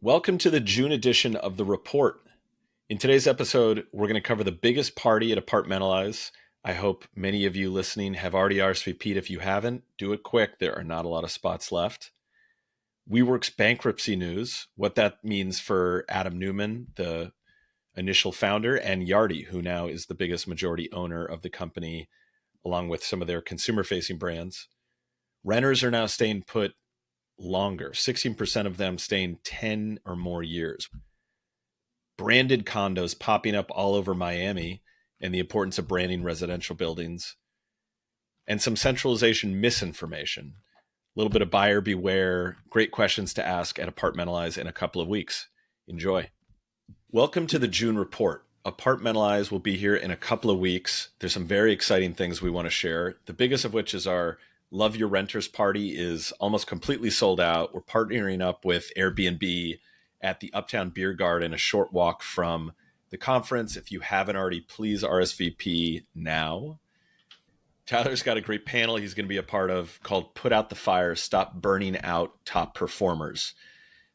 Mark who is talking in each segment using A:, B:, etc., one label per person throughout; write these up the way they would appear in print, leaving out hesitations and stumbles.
A: Welcome to the June edition of The Report. In today's episode, we're going to cover the biggest party at Apartmentalize. I hope many of you listening have already RSVP'd. If you haven't, do it quick. There are not a lot of spots left. WeWork's bankruptcy news, what that means for Adam Neumann, the initial founder, and Yardi, who now is the biggest majority owner of the company, along with some of their consumer-facing brands. Renters are now staying put longer, 16% of them staying 10 or more years. Branded condos popping up all over Miami and the importance of branding residential buildings. And some centralization misinformation. A little bit of buyer beware, great questions to ask at Apartmentalize in a couple of weeks. Enjoy. Welcome to the June report. Apartmentalize will be here in a couple of weeks. There's some very exciting things we want to share. The biggest of which is our Love Your Renters party is almost completely sold out. We're partnering up with Airbnb at the Uptown Beer Garden, a short walk from the conference. If you haven't already, please RSVP now. Tyler's got a great panel he's going to be a part of called Put Out the Fire, Stop Burning Out Top Performers.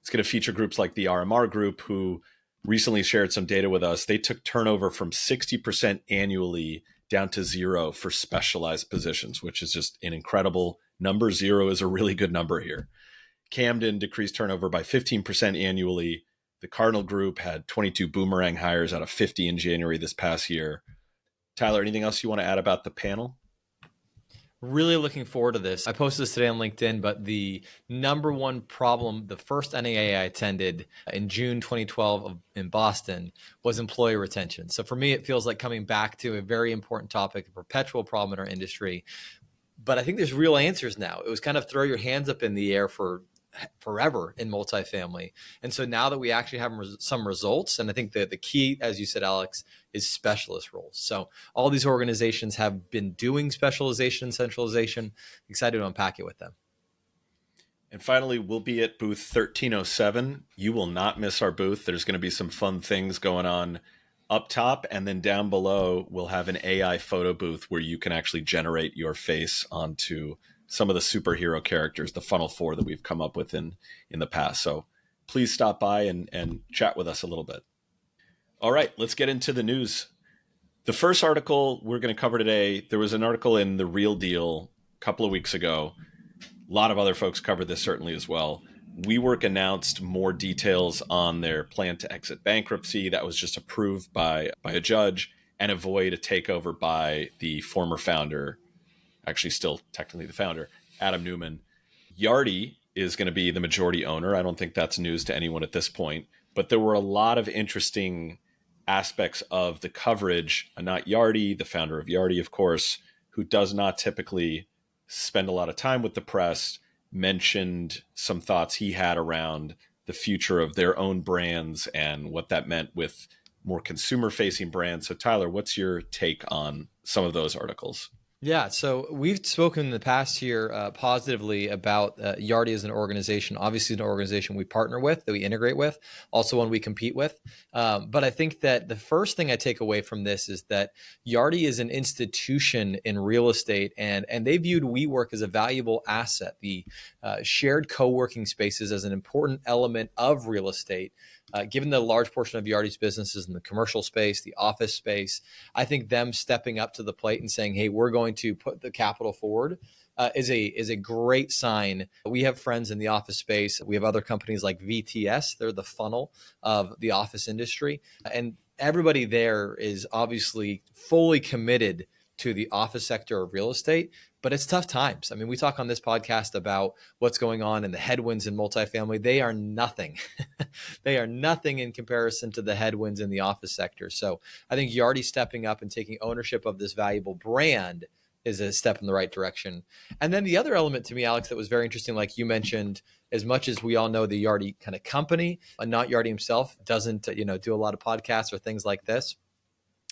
A: It's going to feature groups like the RMR Group, who recently shared some data with us. They took turnover from 60% annually down to 0 for specialized positions, which is just an incredible number. 0 is a really good number here. Camden decreased turnover by 15% annually. The Cardinal Group had 22 boomerang hires out of 50 in January this past year. Tyler, anything else you want to add about the panel?
B: Really looking forward to this. I posted this today on LinkedIn, but the number one problem, the first NAA I attended in June 2012 in Boston, was employee retention. So for me, it feels like coming back to a very important topic, a perpetual problem in our industry. But I think there's real answers now. It was kind of throw your hands up in the air for forever in multifamily. And so now that we actually have some results, and I think that the key, as you said, Alex, is specialist roles. So all these organizations have been doing specialization, centralization. Excited to unpack it with them.
A: And finally, we'll be at booth 1307. You will not miss our booth. There's going to be some fun things going on up top, and then down below, we'll have an AI photo booth where you can actually generate your face onto some of the superhero characters, the funnel 4 that we've come up with in the past. So please stop by and chat with us a little bit. All right, let's get into the news. The first article we're going to cover today, there was an article in The Real Deal a couple of weeks ago. A lot of other folks covered this certainly as well. WeWork announced more details on their plan to exit bankruptcy. That was just approved by a judge and avoid a takeover by the former founder, actually still technically the founder, Adam Neumann. Yardi is going to be the majority owner. I don't think that's news to anyone at this point, but there were a lot of interesting aspects of the coverage. Not Yardi, the founder of Yardi, of course, who does not typically spend a lot of time with the press, mentioned some thoughts he had around the future of their own brands and what that meant with more consumer-facing brands. So Tyler, what's your take on some of those articles?
B: Yeah, so we've spoken in the past year positively about Yardi as an organization. Obviously, an organization we partner with, that we integrate with, also one we compete with. But I think that the first thing I take away from this is that Yardi is an institution in real estate, and they viewed WeWork as a valuable asset. The shared co-working spaces as an important element of real estate. Given the large portion of Yardi's businesses in the commercial space, the office space, I think them stepping up to the plate and saying, hey, we're going to put the capital forward is a great sign. We have friends in the office space. We have other companies like VTS. They're the funnel of the office industry. And everybody there is obviously fully committed to the office sector of real estate, but it's tough times. I mean, we talk on this podcast about what's going on and the headwinds in multifamily. They are nothing. They are nothing in comparison to the headwinds in the office sector. So I think Yardi stepping up and taking ownership of this valuable brand is a step in the right direction. And then the other element to me, Alex, that was very interesting, like you mentioned, as much as we all know the Yardi kind of company, not Yardi himself doesn't, do a lot of podcasts or things like this.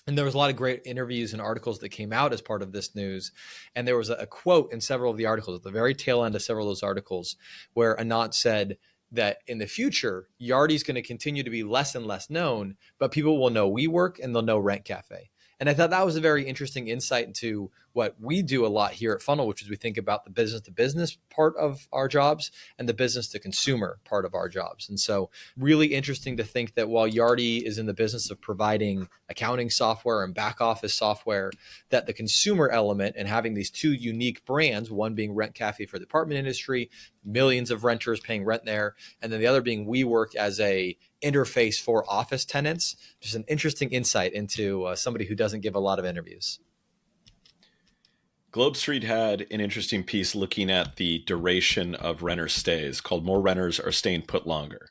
B: And there was a lot of great interviews and articles that came out as part of this news. And there was a quote in several of the articles, at the very tail end of several of those articles, where Anant said that in the future, Yardi is going to continue to be less and less known, but people will know WeWork and they'll know Rent Cafe. And I thought that was a very interesting insight into what we do a lot here at Funnel, which is we think about the business to business part of our jobs and the business to consumer part of our jobs. And so really interesting to think that while Yardi is in the business of providing accounting software and back office software, that the consumer element and having these two unique brands, one being Rent Cafe for the apartment industry, millions of renters paying rent there, and then the other being WeWork as a interface for office tenants. Just an interesting insight into somebody who doesn't give a lot of interviews.
A: Globe Street had an interesting piece looking at the duration of renter stays called More Renters Are Staying Put Longer.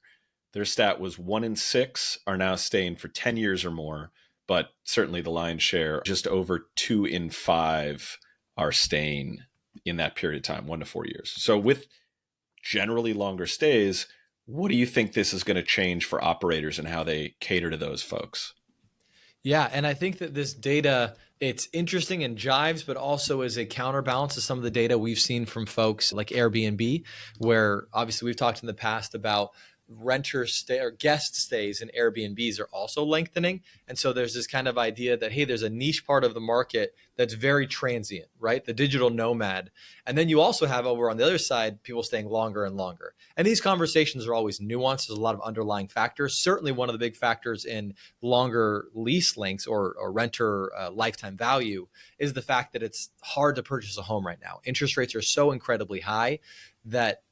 A: Their stat was 1 in 6 are now staying for 10 years or more, but certainly the lion's share, just over 2 in 5 are staying in that period of time, 1 to 4 years. So with generally longer stays, what do you think this is going to change for operators and how they cater to those folks?
B: Yeah, and I think that this data, it's interesting and jives, but also is a counterbalance to some of the data we've seen from folks like Airbnb, where obviously we've talked in the past about renter stay or guest stays in Airbnbs are also lengthening. And so there's this kind of idea that, hey, there's a niche part of the market that's very transient, right? The digital nomad. And then you also have over on the other side, people staying longer and longer. And these conversations are always nuanced. There's a lot of underlying factors. Certainly one of the big factors in longer lease lengths or renter lifetime value is the fact that it's hard to purchase a home right now. Interest rates are so incredibly high that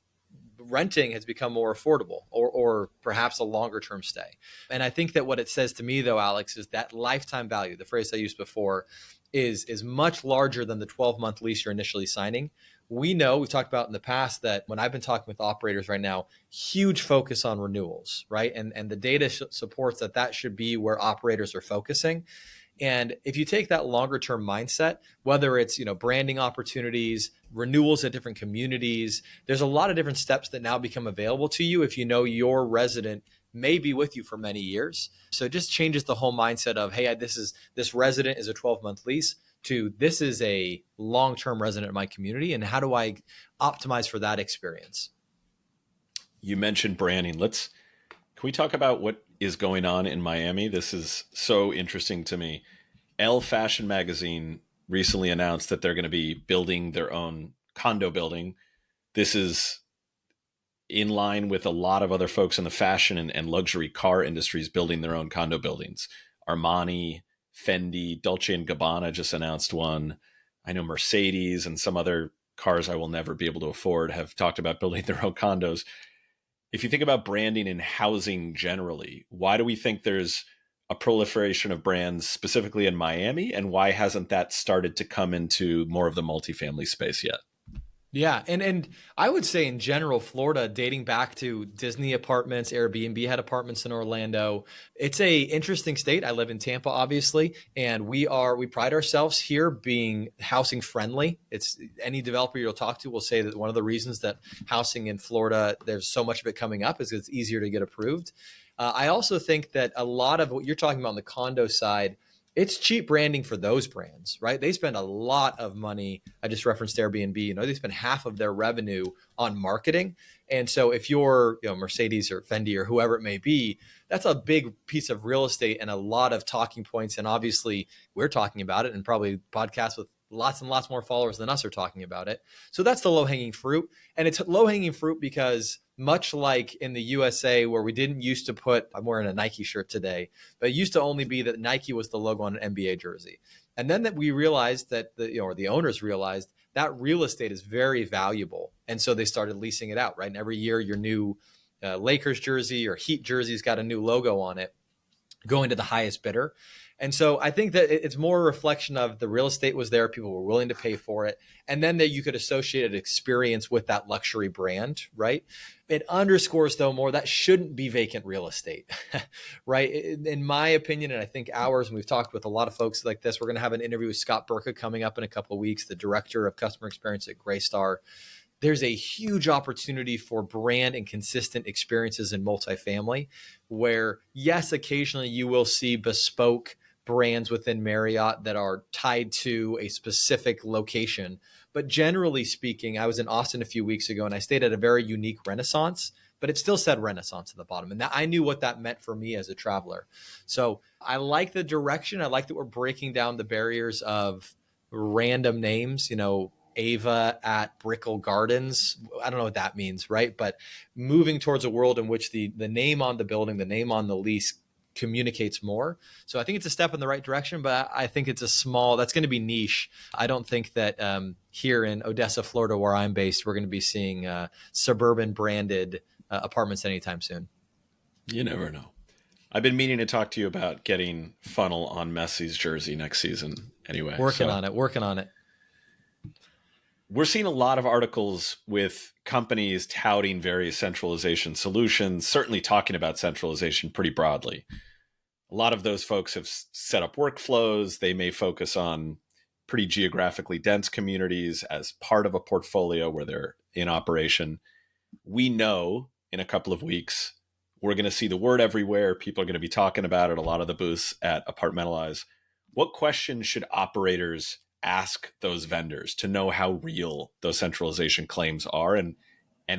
B: renting has become more affordable or perhaps a longer term stay. And I think that what it says to me though, Alex, is that lifetime value, the phrase I used before, is much larger than the 12-month lease you're initially signing. We know, we've talked about in the past that when I've been talking with operators right now, huge focus on renewals, right? And the data supports that that should be where operators are focusing. And if you take that longer term mindset, whether it's, branding opportunities, renewals at different communities, there's a lot of different steps that now become available to you if you know your resident may be with you for many years. So it just changes the whole mindset of, hey, this resident is a 12-month lease to this is a long-term resident in my community. And how do I optimize for that experience?
A: You mentioned branding. Can we talk about what is going on in Miami? This is so interesting to me. Elle Fashion Magazine recently announced that they're going to be building their own condo building. This is in line with a lot of other folks in the fashion and luxury car industries building their own condo buildings. Armani, Fendi, Dolce & Gabbana just announced one. I know Mercedes and some other cars I will never be able to afford have talked about building their own condos. If you think about branding and housing generally, why do we think there's a proliferation of brands specifically in Miami? And why hasn't that started to come into more of the multifamily space yet?
B: Yeah. And I would say in general, Florida, dating back to Disney apartments, Airbnb had apartments in Orlando. It's a interesting state. I live in Tampa, obviously, and we pride ourselves here being housing friendly. It's any developer you'll talk to will say that one of the reasons that housing in Florida, there's so much of it coming up is it's easier to get approved. I also think that a lot of what you're talking about on the condo side, it's cheap branding for those brands, right? They spend a lot of money. I just referenced Airbnb. They spend half of their revenue on marketing. And so if you're, Mercedes or Fendi or whoever it may be, that's a big piece of real estate and a lot of talking points. And obviously we're talking about it, and probably podcasts with lots and lots more followers than us are talking about it. So that's the low-hanging fruit. And it's low-hanging fruit because much like in the USA where we didn't used to put, I'm wearing a Nike shirt today, but it used to only be that Nike was the logo on an NBA jersey. And then that we realized that the owners realized that real estate is very valuable. And so they started leasing it out, right? And every year your new Lakers jersey or Heat jersey's got a new logo on it going to the highest bidder. And so I think that it's more a reflection of the real estate was there, people were willing to pay for it, and then that you could associate an experience with that luxury brand, right? It underscores, though, more that shouldn't be vacant real estate, right? In my opinion, and I think ours, and we've talked with a lot of folks like this, we're going to have an interview with Scott Burka coming up in a couple of weeks, the director of customer experience at Greystar. There's a huge opportunity for brand and consistent experiences in multifamily where, yes, occasionally you will see bespoke brands within Marriott that are tied to a specific location. But generally speaking, I was in Austin a few weeks ago and I stayed at a very unique Renaissance but it still said Renaissance at the bottom. And that, I knew what that meant for me as a traveler. So I like the direction. I like that we're breaking down the barriers of random names, Ava at Brickell Gardens. I don't know what that means, right? But moving towards a world in which the name on the building, the name on the lease communicates more. So I think it's a step in the right direction, but I think it's that's going to be niche. I don't think that here in Odessa, Florida, where I'm based, we're going to be seeing suburban branded apartments anytime soon.
A: You never know. I've been meaning to talk to you about getting Funnel on Messi's jersey next season anyway.
B: Working on it.
A: We're seeing a lot of articles with companies touting various centralization solutions, certainly talking about centralization pretty broadly. A lot of those folks have set up workflows. They may focus on pretty geographically dense communities as part of a portfolio where they're in operation. We know in a couple of weeks, we're going to see the word everywhere. People are going to be talking about it. A lot of the booths at Apartmentalize. What questions should operators ask those vendors to know how real those centralization claims are, and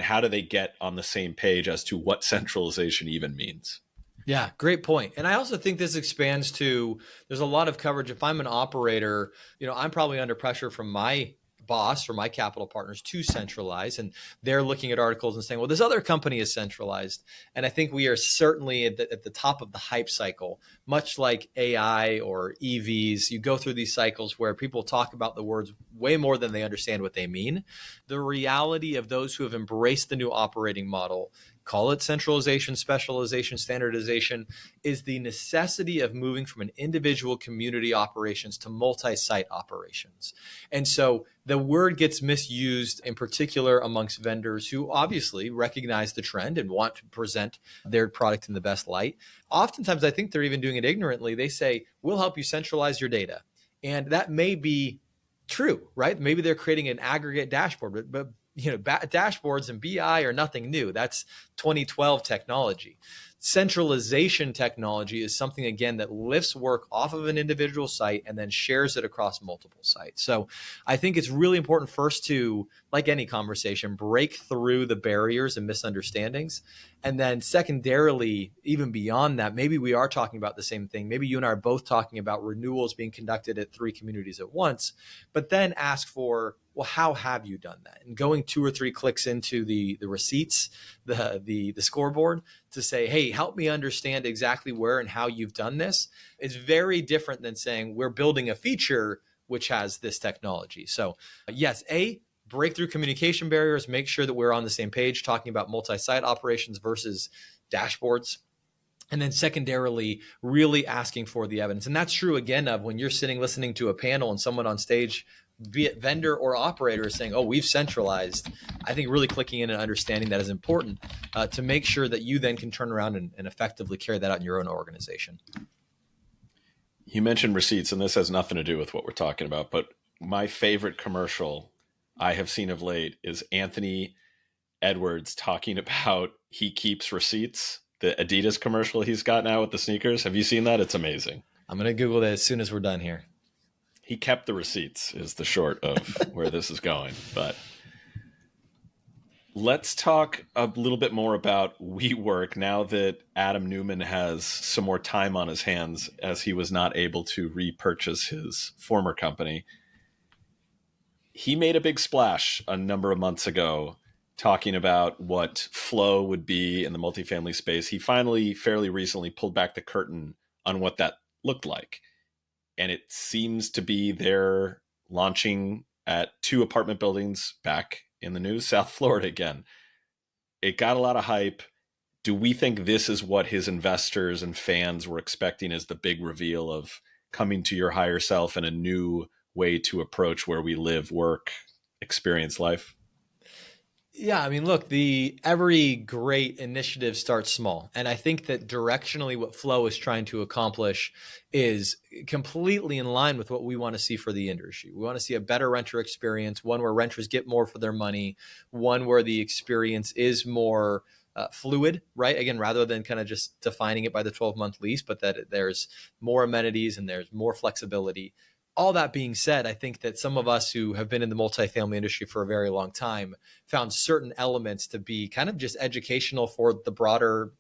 A: how do they get on the same page as to what centralization even means?
B: Yeah, great point. And I also think this expands to, there's a lot of coverage. If I'm an operator, I'm probably under pressure from my boss, from my capital partners to centralize. And they're looking at articles and saying, well, this other company is centralized. And I think we are certainly at the top of the hype cycle, much like AI or EVs. You go through these cycles where people talk about the words way more than they understand what they mean. The reality of those who have embraced the new operating model, call it centralization, specialization, standardization, is the necessity of moving from an individual community operations to multi-site operations. And so the word gets misused, in particular amongst vendors who obviously recognize the trend and want to present their product in the best light. Oftentimes, I think they're even doing it ignorantly. They say, we'll help you centralize your data. And that may be true, right? Maybe they're creating an aggregate dashboard, but dashboards and BI are nothing new. That's 2012 technology. Centralization technology is something, again, that lifts work off of an individual site and then shares it across multiple sites. So I think it's really important first to, like any conversation, break through the barriers and misunderstandings. And then secondarily, even beyond that, maybe we are talking about the same thing. Maybe you and I are both talking about renewals being conducted at 3 communities at once, but then ask for, well, how have you done that? And going 2 or 3 clicks into the receipts, the scoreboard, to say, hey, help me understand exactly where and how you've done this, is very different than saying we're building a feature which has this technology. So yes, break through communication barriers, make sure that we're on the same page talking about multi-site operations versus dashboards. And then secondarily, really asking for the evidence. And that's true, again, of when you're sitting listening to a panel and someone on stage, be it vendor or operator, is saying, oh, we've centralized. I think really clicking in and understanding that is important to make sure that you then can turn around and effectively carry that out in your own organization.
A: You mentioned receipts, and this has nothing to do with what we're talking about, but my favorite commercial I have seen of late is Anthony Edwards talking about he keeps receipts, the Adidas commercial he's got now with the sneakers. Have you seen that? It's amazing.
B: I'm going to Google that as soon as we're done here.
A: He kept the receipts is the short of where this is going. But let's talk a little bit more about WeWork now that Adam Newman has some more time on his hands, as he was not able to repurchase his former company. He made a big splash a number of months ago talking about what flow would be in the multifamily space. He finally, fairly recently, pulled back the curtain on what that looked like. And it seems to be they're launching at 2 apartment buildings back in the news, South Florida again. It got a lot of hype. Do we think this is what his investors and fans were expecting as the big reveal of coming to your higher self and a new way to approach where we live, work, experience life?
B: Yeah, I mean, look, every great initiative starts small. And I think that directionally what Flow is trying to accomplish is completely in line with what we want to see for the industry. We want to see a better renter experience, one where renters get more for their money, one where the experience is more fluid, right? Again, rather than kind of just defining it by the 12-month lease, but that there's more amenities and there's more flexibility. all that being said, I think that some of us who have been in the multifamily industry for a very long time found certain elements to be kind of just educational for the broader,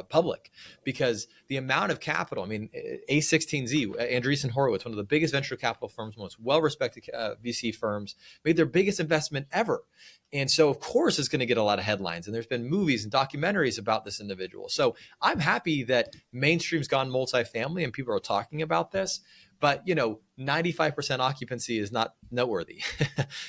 B: public, because the amount of capital. I mean, A16Z, Andreessen Horowitz, one of the biggest venture capital firms, most well-respected VC firms, made their biggest investment ever. And so, of course, it's going to get a lot of headlines. And there's been movies and documentaries about this individual. So I'm happy that mainstream's gone multifamily and people are talking about this. But 95% occupancy is not noteworthy,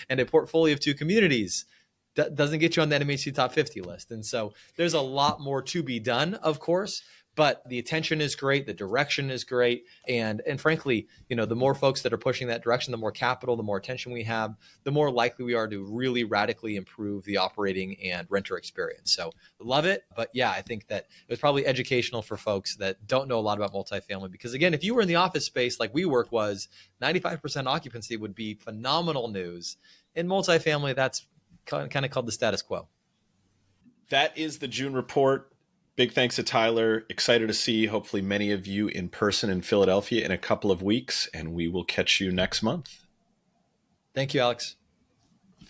B: and a portfolio of two communities doesn't get you on that MHC top 50 list. And so there's a lot more to be done, of course. But the attention is great, the direction is great, and frankly, the more folks that are pushing that direction, the more capital, the more attention we have, the more likely we are to really radically improve the operating and renter experience. So love it, but yeah, I think that it was probably educational for folks that don't know a lot about multifamily, because again, if you were in the office space like WeWork was, 95% occupancy would be phenomenal news. In multifamily, that's kind of called the status quo.
A: That is the June report. Big thanks to Tyler. Excited to see hopefully many of you in person in Philadelphia in a couple of weeks, and we will catch you next month.
B: Thank you, Alex.